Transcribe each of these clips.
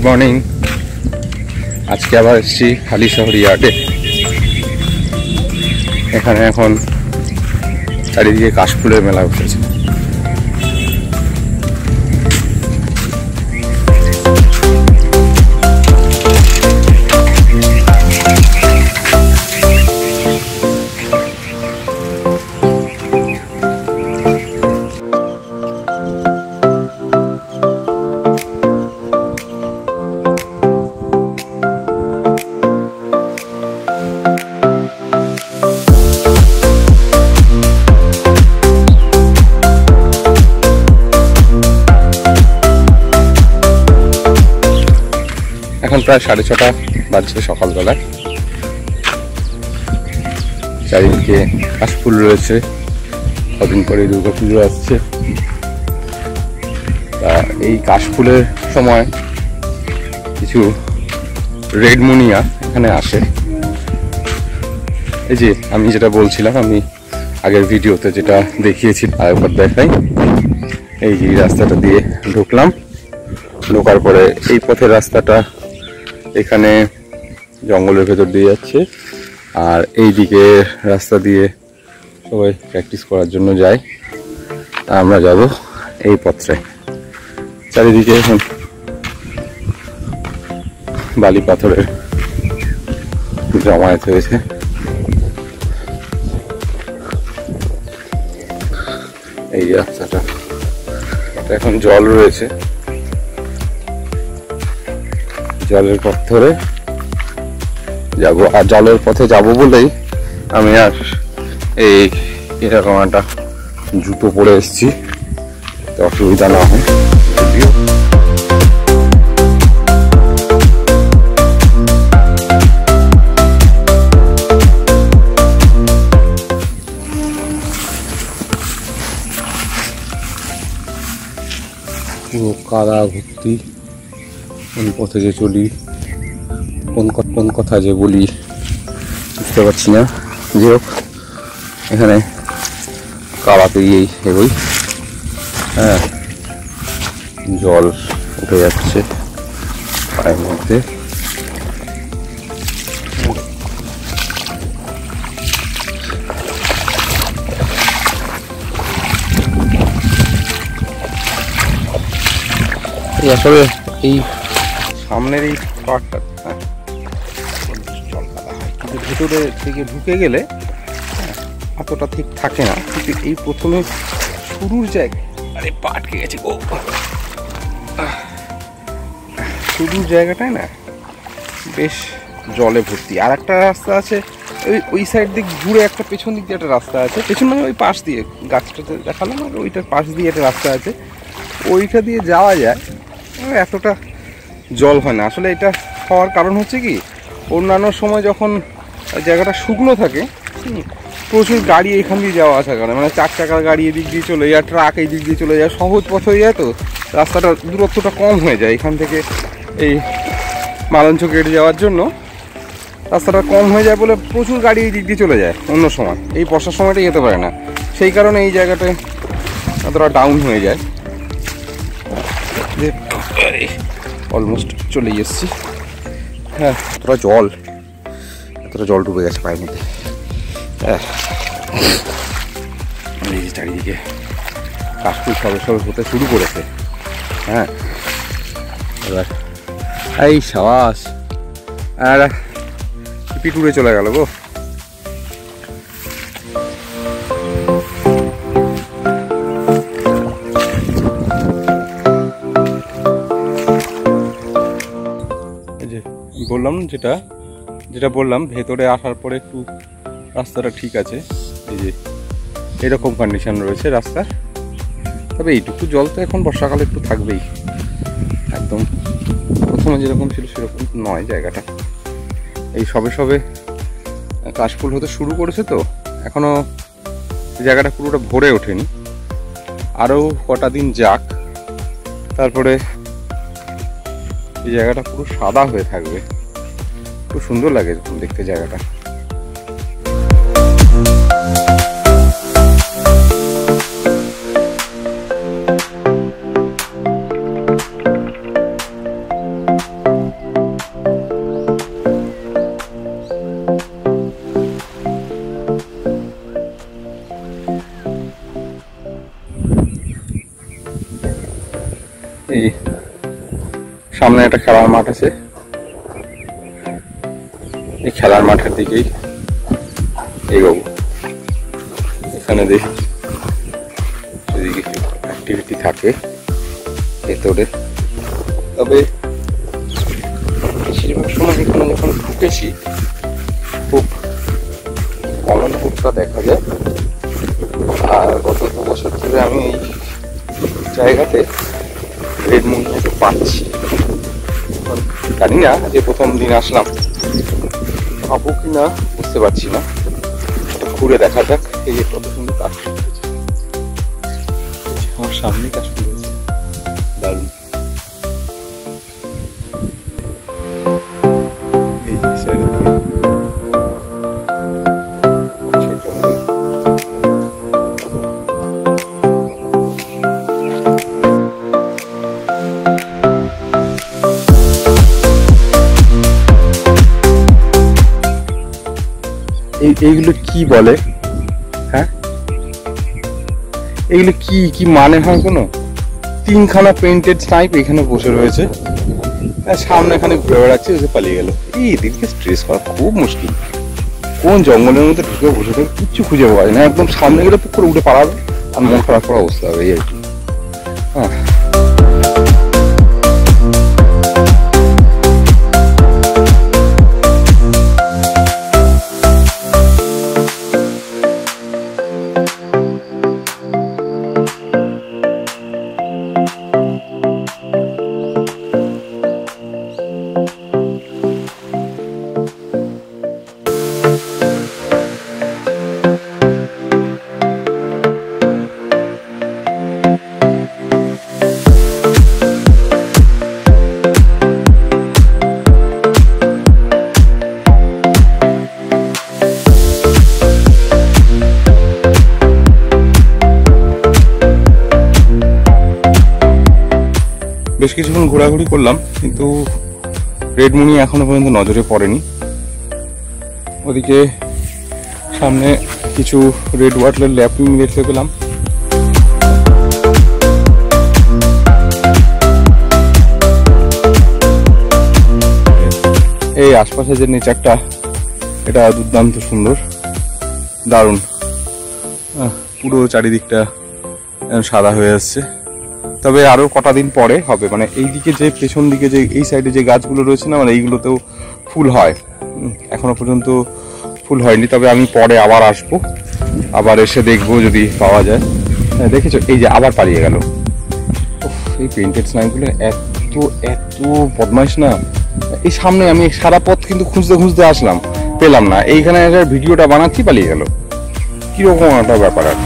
Morning. আজকে আবার এসেছি হালিশহর ইয়ার্ডে। এখানে এখন চারিদিকে কাশফুলের মেলা উঠেছে। এখন প্রায় 6:30 বাজছে সকালবেলায়। চারিদিকে কাশফুল রয়েছে। কদিন পরে দুর্গাপুজো আসছে। তা এই কাশফুলের সময় কিছু রেড মুনিয়া এখানে আসে। এই যে আমি যেটা বলছিলাম, আমি আগের ভিডিওতে যেটা দেখিয়েছি আরেকবার দেখাই। এই যে রাস্তাটা দিয়ে ঢুকলাম, ঢোকার পরে এই পথের রাস্তাটা এখানে জঙ্গলের ভেতর দিয়ে যাচ্ছে, আর এই দিকে রাস্তা দিয়ে সবাই প্র্যাকটিস করার জন্য যায়। আমরা যাব এই পথে। চারিদিকে এখন বালি পাথরের জমায়েত হয়েছে। এই রাস্তাটা এখন জল রয়েছে, জলের পথ ধরে যাব। আর জলের পথে যাব বলেই আমি আর এই এরকম একটা জুতো পরে এসেছি, তো অসুবিধা না হয়। পুরো কাদা ভর্তি। কোন পথে যে চলি, কোন কথা যে বলি বুঝতে পারছি না। যাই হোক, এখানে কাদা পেরিয়েই এগোই। হ্যাঁ, জল উঠে যাচ্ছে পায়ের মধ্যে। আসলে এই সামনের এই পার্টটা জল কাদা হয়, কিন্তু ভেতরে থেকে ঢুকে গেলে এতটা ঠিক থাকে না। কিন্তু এই প্রথমে শুরুর জায়গায়, আরে পা আটকে গেছে গো, শুরুর জায়গাটায় না বেশ জলে ভর্তি। আর একটা রাস্তা আছে ওই সাইড দিক ঘুরে, একটা পেছন দিক দিয়ে একটা রাস্তা আছে। পেছন মানে ওই পাশ দিয়ে গাছটাতে দেখালাম, আর ওইটার পাশ দিয়ে একটা রাস্তা আছে, ওইটা দিয়ে যাওয়া যায়। এতটা জল হয় না। আসলে এটা হওয়ার কারণ হচ্ছে কি, অন্যান্য সময় যখন জায়গাটা শুকনো থাকে প্রচুর গাড়ি এখান দিয়ে যাওয়া আসা করে, মানে 4 চাকার গাড়ি এদিক দিয়ে চলে যায়, ট্রাক এই দিক দিয়ে চলে যায়, সহজ পথ হয়ে যায়। তো রাস্তাটা দূরত্বটা কম হয়ে যায়। এখান থেকে এই মালঞ্চ গেট যাওয়ার জন্য রাস্তাটা কম হয়ে যায় বলে প্রচুর গাড়ি এই দিক দিয়ে চলে যায়। অন্য সময় এই বর্ষার সময়টা যেতে পারে না, সেই কারণে এই জায়গাটায় এতটা ডাউন হয়ে যায়। অলমোস্ট চলেই এসছি। হ্যাঁ, এতটা জল ডুবে গেছে পায়ের মধ্যে। হ্যাঁ, এই যে চারিদিকে কাশফুল সবে হতে শুরু করেছে। হ্যাঁ, এবার এই সাবাস, আর পিটুরে চলে গেল গো। বললাম যেটা বললাম, ভেতরে আসার পরে একটু রাস্তাটা ঠিক আছে। এই যে এরকম কন্ডিশন রয়েছে রাস্তার। তবে এইটুকু জল তো এখন বর্ষাকালে একটু থাকবেই। একদম প্রথমে যেরকম ছিল সেরকম নয় জায়গাটা। এই সবে কাশফুল হতে শুরু করেছে, তো এখনো জায়গাটা পুরোটা ভরে ওঠেনি। আরও কটা দিন যাক, তারপরে এই জায়গাটা পুরো সাদা হয়ে থাকবে। খুব সুন্দর লাগে দেখতে জায়গাটা। সামনে একটা খেলার মাঠ আছে, এই খেলার মাঠের দিকেই এগোবো। এখানে দেখি যদি কিছু অ্যাক্টিভিটি থাকে ভেতরে, তবে বেশিরভাগ সময় এখানে যখন ঢুকেছি খুব কমন ফুডটা দেখা যায়। আর গত 2 বছর ধরে আমি এই জায়গাতে রেড মুনিয়াকে পাচ্ছি। জানি না যে প্রথম দিন আসলাম পাবো কি না বুঝতে পারছি না, ঘুরে দেখা যাক। এই যে কত সুন্দর কাজ করেছে, আমার সামনে কাজ করেছে, দারুণ। এই যে সাইডে এইগুলো কি বলে? হ্যাঁ, এগুলো কি কি মানে হয়? কোনো 3খানা পেইন্টেড স্নাইপ এখানে বসে রয়েছে, সামনে এখানে ঘুরে বেড়াচ্ছে, এসে পালিয়ে গেল। এদেরকে স্ট্রেস করা খুব মুশকিল। কোন জঙ্গলের মধ্যে ঢুকে বসে থাকে কিচ্ছু খুঁজে পাওয়া যায় না, একদম সামনে গেলে পুক করে উঠে পালাবে আর মন খারাপ করা অবস্থা হবে, এই আর কি। হ্যাঁ, বেশ কিছুক্ষণ ঘোরাঘুরি করলাম, কিন্তু রেড মুনি এখনো পর্যন্ত নজরে পড়েনি। ওদিকে সামনে কিছু রেড ওয়াটার ল্যাপিং দেখতে পেলাম। এই আশপাশে যে নেচারটা, এটা দুর্দান্ত সুন্দর, দারুণ। পুরো চারিদিকটা সাদা হয়ে আসছে। তবে আরো কটা দিন পরে হবে, মানে এইদিকে যে পেছন দিকে যে এই সাইডে যে গাছগুলো রয়েছে না, মানে এইগুলোতেও ফুল হয়। এখনো পর্যন্ত ফুল হয়নি, তবে আমি পরে আবার আসবো, আবার এসে দেখবো যদি পাওয়া যায়। হ্যাঁ, দেখেছো এই যে আবার পালিয়ে গেল। এই পেইন্টেড স্নাইপগুলো এত এত বদমাইশ না। এই সামনে আমি সারা পথ কিন্তু খুঁজতে খুঁজতে আসলাম, পেলাম না। এইখানে ভিডিওটা বানাচ্ছি, পালিয়ে গেল। কিরকম একটা ব্যাপার। আর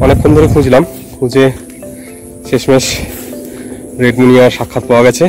অনেকক্ষণ ধরে খুঁজলাম, খুঁজে শেষমেশ রেড মুনিয়ার সাক্ষাৎ পাওয়া গেছে।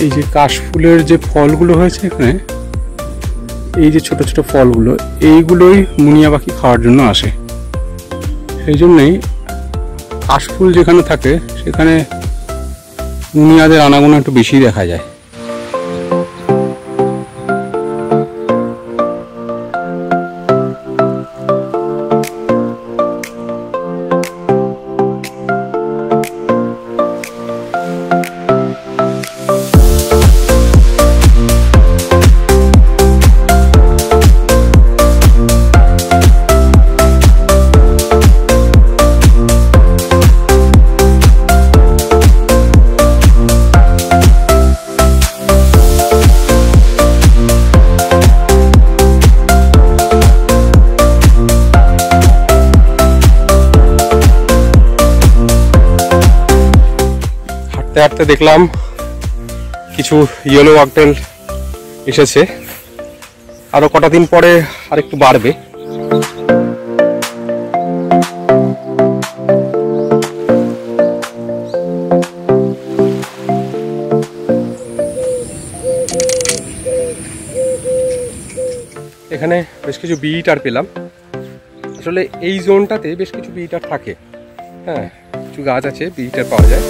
এই যে কাশফুলের যে ফলগুলো হয়েছে এখানে, এই যে ছোট ছোট ফলগুলো, এইগুলোই মুনিয়া পাখি খাওয়ার জন্য আসে। সেই জন্যই কাশফুল যেখানে থাকে সেখানে মুনিয়াদের আনাগোনা একটু বেশি দেখা যায়। হাঁটতে হাঁটতে দেখলাম কিছু ইয়েলো ওয়াকটেল এসেছে, আরও কটা দিন পরে আরেকটু বাড়বে। এখানে বেশ কিছু বিটার পেলাম। আসলে এই জোনটাতে বেশ কিছু বিটার থাকে, হ্যাঁ কিছু গাছ আছে বিটার পাওয়া যায়।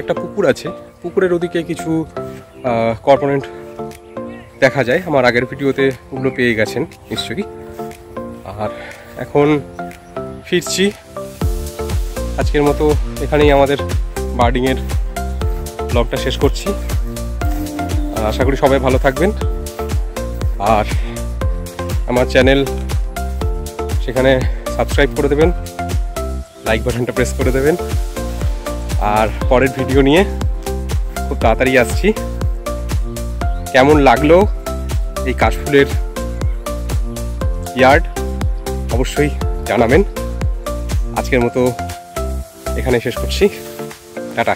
একটা পুকুর আছে, পুকুরের ওদিকে কিছু কর্পোরেট দেখা যায়, আমার আগের ভিডিওতে ওগুলো পেয়ে গেছেন নিশ্চয়ই। আর এখন ফিরছি, আজকের মতো এখানেই আমাদের বার্ডিংয়ের ব্লগটা শেষ করছি। আশা করি সবাই ভালো থাকবেন, আর আমার চ্যানেল সেখানে সাবস্ক্রাইব করে দেবেন, লাইক বাটনটা প্রেস করে দেবেন। আর পরের ভিডিও নিয়ে খুব তাড়াতাড়ি আসছি। কেমন লাগলো এই কাশফুলের ইয়ার্ড অবশ্যই জানাবেন। আজকের মতো এখানে শেষ করছি, টাটা।